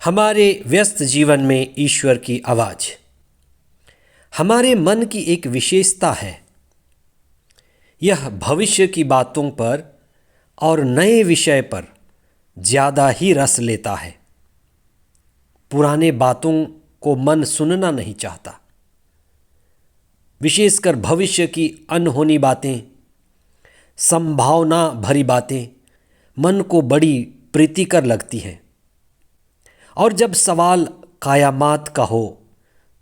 हमारे व्यस्त जीवन में ईश्वर की आवाज़। हमारे मन की एक विशेषता है, यह भविष्य की बातों पर और नए विषय पर ज़्यादा ही रस लेता है। पुराने बातों को मन सुनना नहीं चाहता, विशेषकर भविष्य की अनहोनी बातें, संभावना भरी बातें मन को बड़ी प्रीतिकर लगती हैं। और जब सवाल कायामात का हो,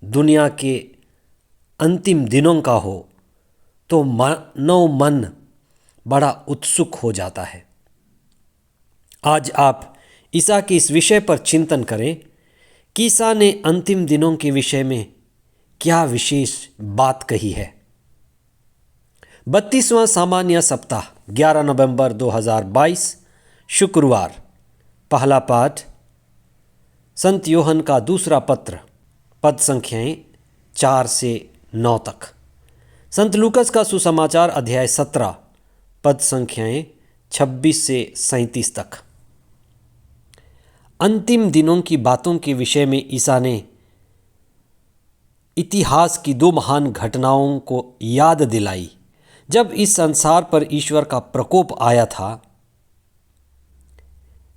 दुनिया के अंतिम दिनों का हो, तो मानव मन बड़ा उत्सुक हो जाता है। आज आप ईसा के इस विषय पर चिंतन करें कि ईसा ने अंतिम दिनों के विषय में क्या विशेष बात कही है। 32वां सामान्य सप्ताह 11 नवंबर 2022 शुक्रवार। पहला पाठ संत योहन का दूसरा पत्र, पद संख्याएं 4 से 9 तक। संत लूकस का सुसमाचार अध्याय 17, पद संख्याएं 26 से 37 तक। अंतिम दिनों की बातों के विषय में ईसा ने इतिहास की दो महान घटनाओं को याद दिलाई। जब इस संसार पर ईश्वर का प्रकोप आया था,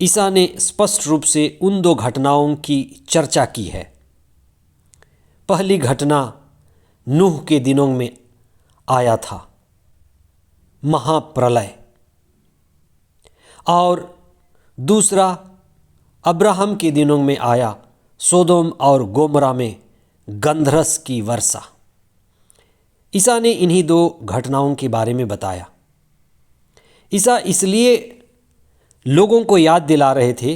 ईसा ने स्पष्ट रूप से उन दो घटनाओं की चर्चा की है। पहली घटना नूह के दिनों में आया था, महाप्रलय, और दूसरा अब्राहम के दिनों में आया, सोदोम और गोमरा में गंधरस की वर्षा। ईसा ने इन्हीं दो घटनाओं के बारे में बताया। ईसा इसलिए लोगों को याद दिला रहे थे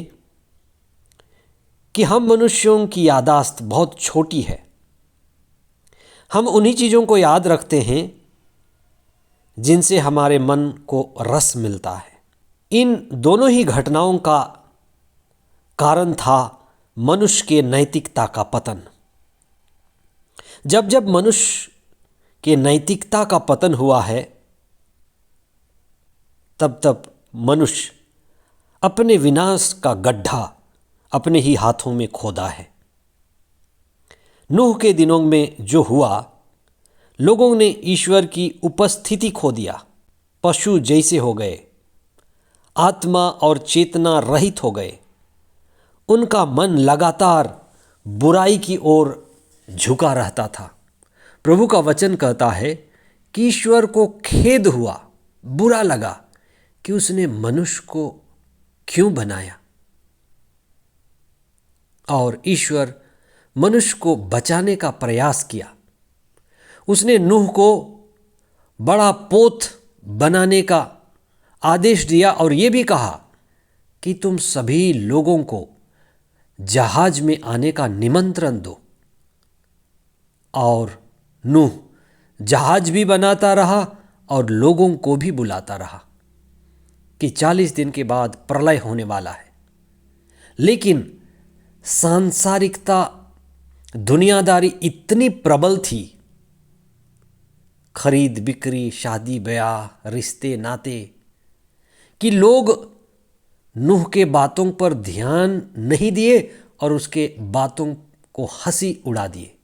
कि हम मनुष्यों की याददाश्त बहुत छोटी है। हम उन्हीं चीज़ों को याद रखते हैं जिनसे हमारे मन को रस मिलता है। इन दोनों ही घटनाओं का कारण था मनुष्य के नैतिकता का पतन। जब जब मनुष्य के नैतिकता का पतन हुआ है, तब तब मनुष्य अपने विनाश का गड्ढा अपने ही हाथों में खोदा है। नूह के दिनों में जो हुआ, लोगों ने ईश्वर की उपस्थिति खो दिया, पशु जैसे हो गए, आत्मा और चेतना रहित हो गए। उनका मन लगातार बुराई की ओर झुका रहता था। प्रभु का वचन कहता है कि ईश्वर को खेद हुआ, बुरा लगा कि उसने मनुष्य को क्यों बनाया। और ईश्वर मनुष्य को बचाने का प्रयास किया। उसने नूह को बड़ा पोत बनाने का आदेश दिया और ये भी कहा कि तुम सभी लोगों को जहाज में आने का निमंत्रण दो। और नूह जहाज भी बनाता रहा और लोगों को भी बुलाता रहा कि 40 दिन के बाद प्रलय होने वाला है। लेकिन सांसारिकता, दुनियादारी इतनी प्रबल थी, खरीद बिक्री, शादी ब्याह, रिश्ते नाते, कि लोग नूह के बातों पर ध्यान नहीं दिए और उसके बातों को हंसी उड़ा दिए।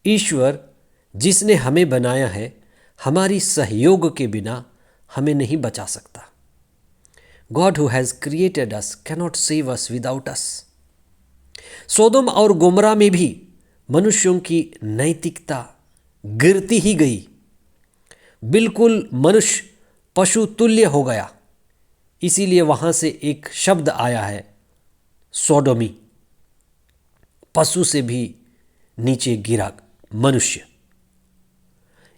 ईश्वर जिसने हमें बनाया है, हमारी सहयोग के बिना हमें नहीं बचा सकता। God who has created us cannot save us without us. सोदोम और गोमरा में भी मनुष्यों की नैतिकता गिरती ही गई। बिल्कुल मनुष्य पशु तुल्य हो गया। इसीलिए वहां से एक शब्द आया है, सोडोमी। पशु से भी नीचे गिरा मनुष्य।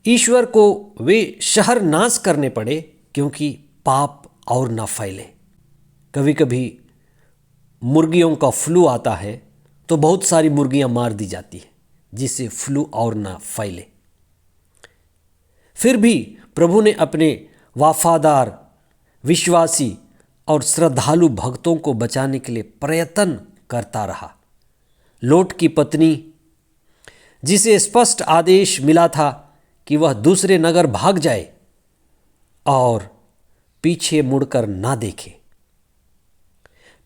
ईश्वर को वे शहर नाश करने पड़े क्योंकि पाप और न फैले। कभी कभी मुर्गियों का फ्लू आता है तो बहुत सारी मुर्गियां मार दी जाती हैं जिससे फ्लू और न फैले। फिर भी प्रभु ने अपने वफादार, विश्वासी और श्रद्धालु भक्तों को बचाने के लिए प्रयत्न करता रहा। लोट की पत्नी, जिसे स्पष्ट आदेश मिला था कि वह दूसरे नगर भाग जाए और पीछे मुड़कर ना देखे,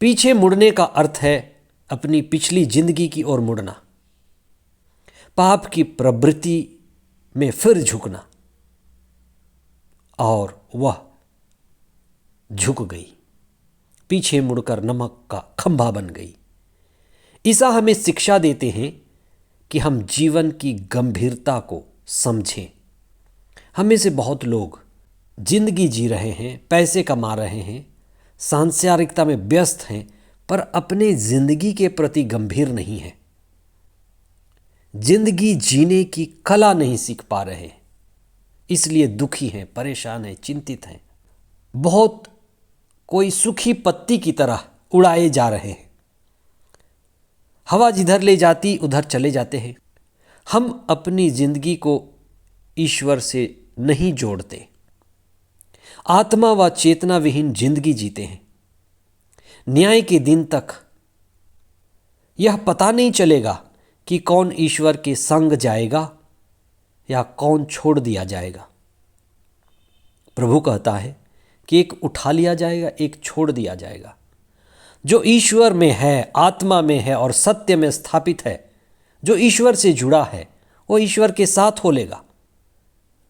पीछे मुड़ने का अर्थ है अपनी पिछली जिंदगी की ओर मुड़ना, पाप की प्रवृत्ति में फिर झुकना, और वह झुक गई, पीछे मुड़कर नमक का खंभा बन गई। ईसा हमें शिक्षा देते हैं कि हम जीवन की गंभीरता को समझें। हम में से बहुत लोग जिंदगी जी रहे हैं, पैसे कमा रहे हैं, सांसारिकता में व्यस्त हैं, पर अपने जिंदगी के प्रति गंभीर नहीं हैं। जिंदगी जीने की कला नहीं सीख पा रहे हैं, इसलिए दुखी हैं, परेशान हैं, चिंतित हैं। बहुत कोई सूखी पत्ती की तरह उड़ाए जा रहे हैं, हवा जिधर ले जाती उधर चले जाते हैं। हम अपनी जिंदगी को ईश्वर से नहीं जोड़ते, आत्मा व चेतना विहीन जिंदगी जीते हैं। न्याय के दिन तक यह पता नहीं चलेगा कि कौन ईश्वर के संग जाएगा या कौन छोड़ दिया जाएगा। प्रभु कहता है कि एक उठा लिया जाएगा, एक छोड़ दिया जाएगा। जो ईश्वर में है, आत्मा में है और सत्य में स्थापित है, जो ईश्वर से जुड़ा है, वह ईश्वर के साथ हो लेगा,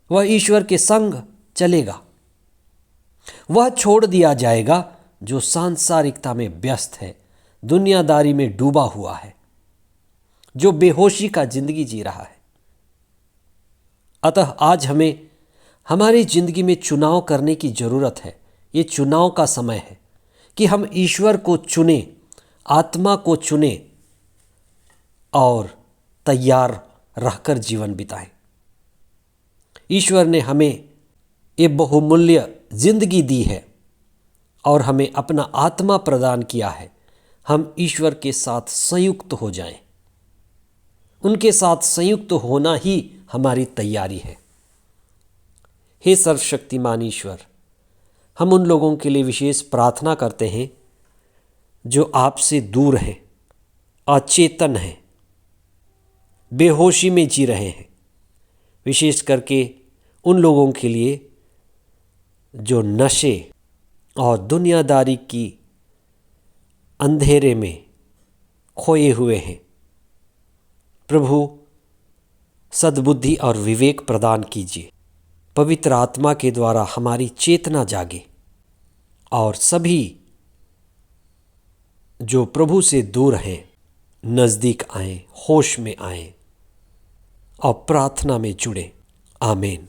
वह ईश्वर के संग चलेगा। वह छोड़ दिया जाएगा जो सांसारिकता में व्यस्त है, दुनियादारी में डूबा हुआ है, जो बेहोशी का जिंदगी जी रहा है। अतः आज हमें हमारी जिंदगी में चुनाव करने की जरूरत है। ये चुनाव का समय है कि हम ईश्वर को चुने, आत्मा को चुने और तैयार रहकर जीवन बिताएं। ईश्वर ने हमें ये बहुमूल्य जिंदगी दी है और हमें अपना आत्मा प्रदान किया है। हम ईश्वर के साथ संयुक्त हो जाएं। उनके साथ संयुक्त होना ही हमारी तैयारी है। हे सर्वशक्तिमान ईश्वर, हम उन लोगों के लिए विशेष प्रार्थना करते हैं जो आपसे दूर हैं, अचेतन हैं, बेहोशी में जी रहे हैं। विशेष करके उन लोगों के लिए जो नशे और दुनियादारी की अंधेरे में खोए हुए हैं। प्रभु, सद्बुद्धि और विवेक प्रदान कीजिए। पवित्र आत्मा के द्वारा हमारी चेतना जागे और सभी जो प्रभु से दूर हैं नज़दीक आएं, होश में आएं और प्रार्थना में जुड़ें। आमीन।